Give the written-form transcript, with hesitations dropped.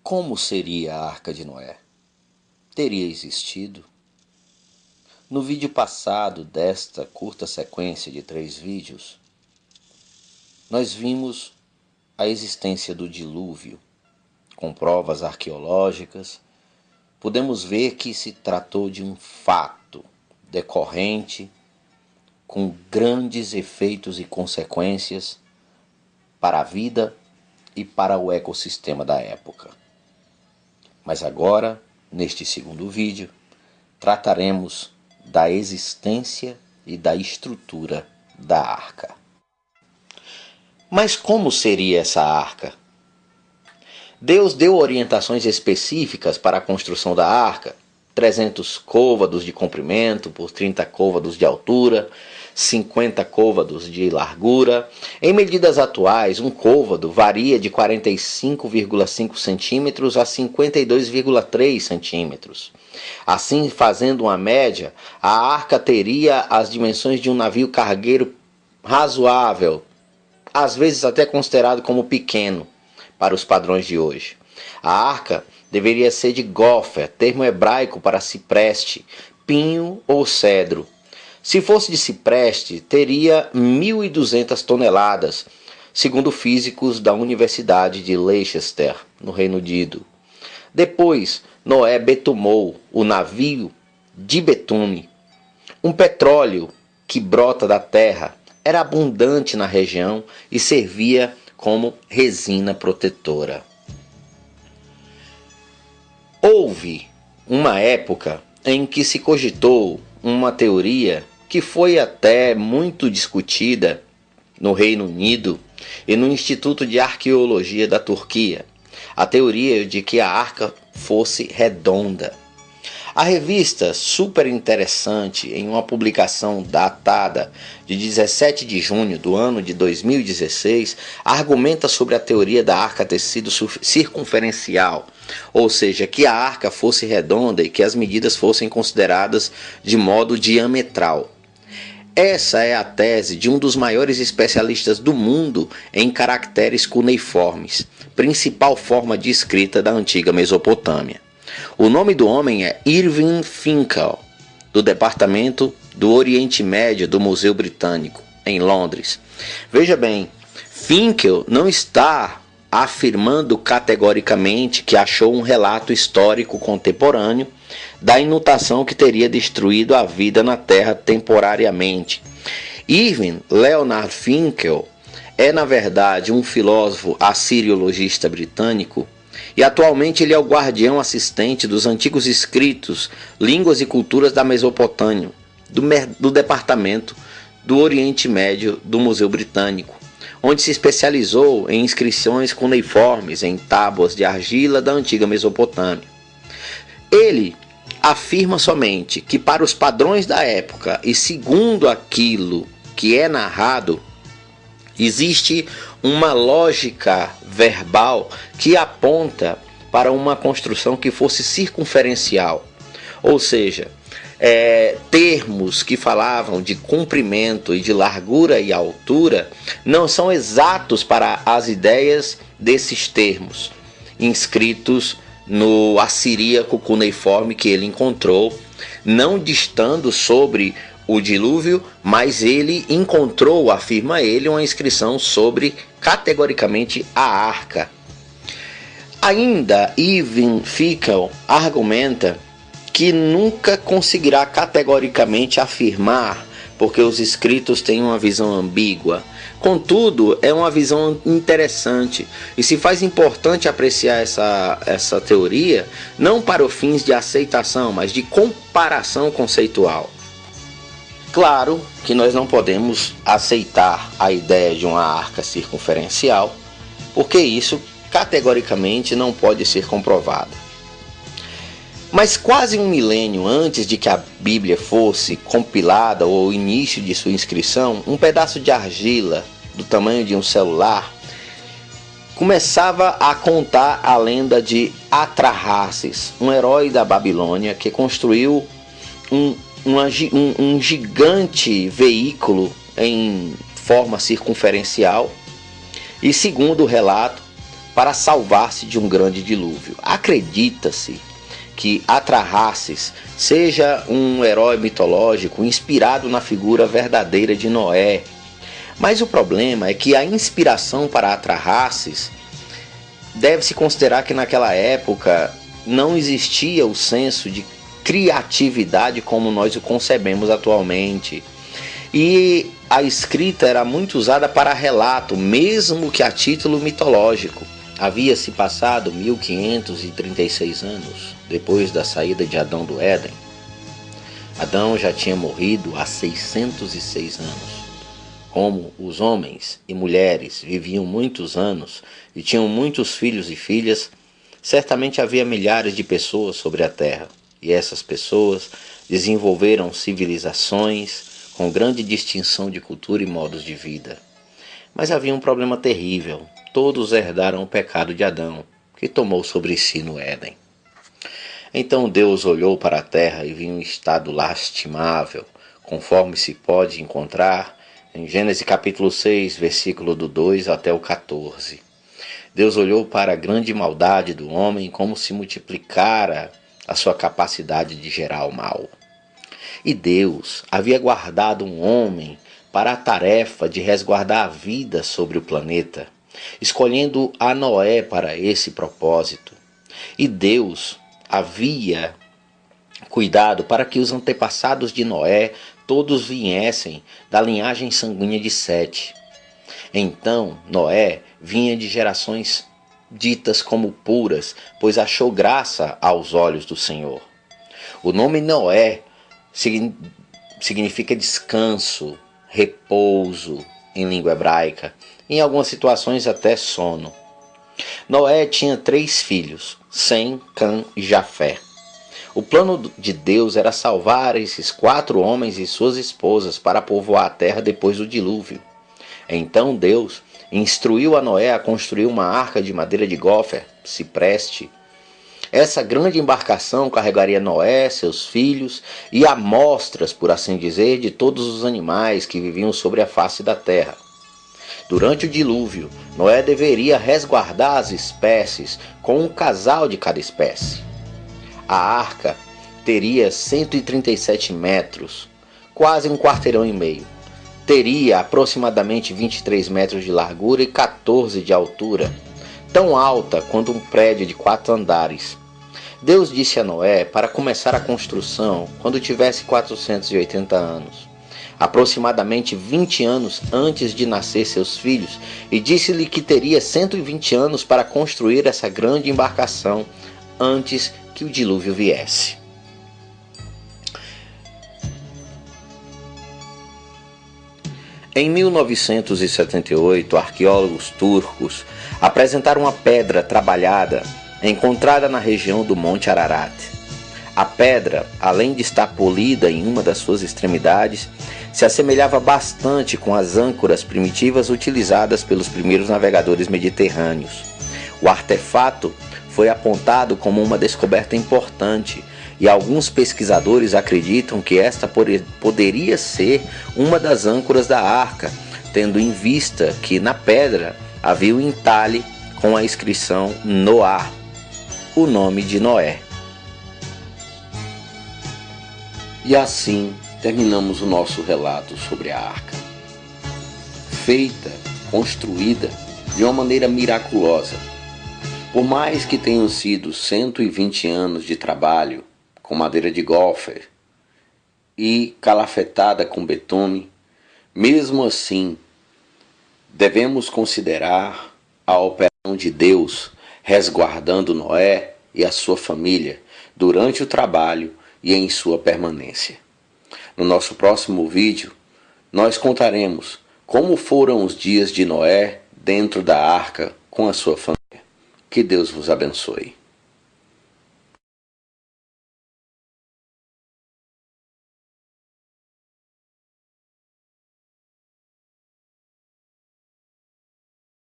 Como seria a Arca de Noé? Teria existido? No vídeo passado desta curta sequência de 3 vídeos, nós vimos a existência do dilúvio. Com provas arqueológicas, podemos ver que se tratou de um fato decorrente com grandes efeitos e consequências para a vida e para o ecossistema da época. Mas agora, neste segundo vídeo, trataremos da existência e da estrutura da arca. Mas como seria essa arca? Deus deu orientações específicas para a construção da arca: 300 côvados de comprimento por 30 côvados de altura, 50 côvados de largura. Em medidas atuais, um côvado varia de 45,5 centímetros a 52,3 centímetros. Assim, fazendo uma média, a arca teria as dimensões de um navio cargueiro razoável, às vezes até considerado como pequeno para os padrões de hoje. A arca deveria ser de gofer, termo hebraico para cipreste, pinho ou cedro. Se fosse de cipreste, teria 1.200 toneladas, segundo físicos da Universidade de Leicester, no Reino Unido. Depois, Noé betumou o navio de betume. Um petróleo que brota da terra era abundante na região e servia como resina protetora. Houve uma época em que se cogitou uma teoria que foi até muito discutida no Reino Unido e no Instituto de Arqueologia da Turquia, a teoria de que a arca fosse redonda. A revista Super Interessante, em uma publicação datada de 17 de junho do ano de 2016, argumenta sobre a teoria da arca ter sido circunferencial, ou seja, que a arca fosse redonda e que as medidas fossem consideradas de modo diametral. Essa é a tese de um dos maiores especialistas do mundo em caracteres cuneiformes, principal forma de escrita da antiga Mesopotâmia. O nome do homem é Irving Finkel, do Departamento do Oriente Médio do Museu Britânico, em Londres. Veja bem, Finkel não está afirmando categoricamente que achou um relato histórico contemporâneo da inundação que teria destruído a vida na Terra temporariamente. Irving Leonard Finkel é, na verdade, um filósofo assiriologista britânico, e atualmente ele é o guardião assistente dos antigos escritos, línguas e culturas da Mesopotâmia, do Departamento do Oriente Médio do Museu Britânico, onde se especializou em inscrições cuneiformes em tábuas de argila da antiga Mesopotâmia. Ele afirma somente que, para os padrões da época e segundo aquilo que é narrado, existe uma lógica verbal que aponta para uma construção que fosse circunferencial, ou seja, termos que falavam de comprimento e de largura e altura não são exatos para as ideias desses termos inscritos no assiríaco cuneiforme que ele encontrou, não distando sobre o dilúvio, mas ele encontrou, afirma ele, uma inscrição sobre, categoricamente, a arca. Ainda, Irving Finkel argumenta que nunca conseguirá categoricamente afirmar, porque os escritos têm uma visão ambígua. Contudo, é uma visão interessante e se faz importante apreciar essa teoria, não para os fins de aceitação, mas de comparação conceitual. Claro que nós não podemos aceitar a ideia de uma arca circunferencial, porque isso categoricamente não pode ser comprovado. Mas quase um milênio antes de que a Bíblia fosse compilada ou o início de sua inscrição, um pedaço de argila do tamanho de um celular começava a contar a lenda de Atrahasis, um herói da Babilônia que construiu um gigante veículo em forma circunferencial e, segundo o relato, para salvar-se de um grande dilúvio. Acredita-se que Atrahasis seja um herói mitológico inspirado na figura verdadeira de Noé. Mas o problema é que a inspiração para Atrahasis deve-se considerar que naquela época não existia o senso de criatividade como nós o concebemos atualmente. E a escrita era muito usada para relato, mesmo que a título mitológico. Havia se passado 1536 anos depois da saída de Adão do Éden. Adão já tinha morrido há 606 anos. Como os homens e mulheres viviam muitos anos e tinham muitos filhos e filhas, certamente havia milhares de pessoas sobre a terra. E essas pessoas desenvolveram civilizações com grande distinção de cultura e modos de vida. Mas havia um problema terrível. Todos herdaram o pecado de Adão, que tomou sobre si no Éden. Então Deus olhou para a terra e viu um estado lastimável, conforme se pode encontrar em Gênesis capítulo 6, versículo do 2 até o 14. Deus olhou para a grande maldade do homem, como se multiplicara a sua capacidade de gerar o mal. E Deus havia guardado um homem para a tarefa de resguardar a vida sobre o planeta, escolhendo a Noé para esse propósito. E Deus havia cuidado para que os antepassados de Noé todos viessem da linhagem sanguínea de Sete. Então Noé vinha de gerações ditas como puras, pois achou graça aos olhos do Senhor. O nome Noé significa descanso, repouso em língua hebraica, em algumas situações até sono. Noé tinha 3 filhos, Sem, Cã e Jafé. O plano de Deus era salvar esses 4 homens e suas esposas para povoar a terra depois do dilúvio. Então Deus instruiu a Noé a construir uma arca de madeira de gófer, cipreste. Essa grande embarcação carregaria Noé, seus filhos e amostras, por assim dizer, de todos os animais que viviam sobre a face da terra. Durante o dilúvio, Noé deveria resguardar as espécies com um casal de cada espécie. A arca teria 137 metros, quase um quarteirão e meio. Teria aproximadamente 23 metros de largura e 14 de altura, tão alta quanto um prédio de 4 andares. Deus disse a Noé para começar a construção quando tivesse 480 anos, aproximadamente 20 anos antes de nascer seus filhos, e disse-lhe que teria 120 anos para construir essa grande embarcação antes que o dilúvio viesse. Em 1978, arqueólogos turcos apresentaram uma pedra trabalhada encontrada na região do Monte Ararat. A pedra, além de estar polida em uma das suas extremidades, se assemelhava bastante com as âncoras primitivas utilizadas pelos primeiros navegadores mediterrâneos. O artefato foi apontado como uma descoberta importante, e alguns pesquisadores acreditam que esta poderia ser uma das âncoras da arca, tendo em vista que na pedra havia um entalhe com a inscrição Noá, o nome de Noé. E assim terminamos o nosso relato sobre a arca. Feita, construída de uma maneira miraculosa. Por mais que tenham sido 120 anos de trabalho com madeira de gófer e calafetada com betume, mesmo assim, devemos considerar a operação de Deus resguardando Noé e a sua família durante o trabalho e em sua permanência. No nosso próximo vídeo, nós contaremos como foram os dias de Noé dentro da arca com a sua família. Que Deus vos abençoe.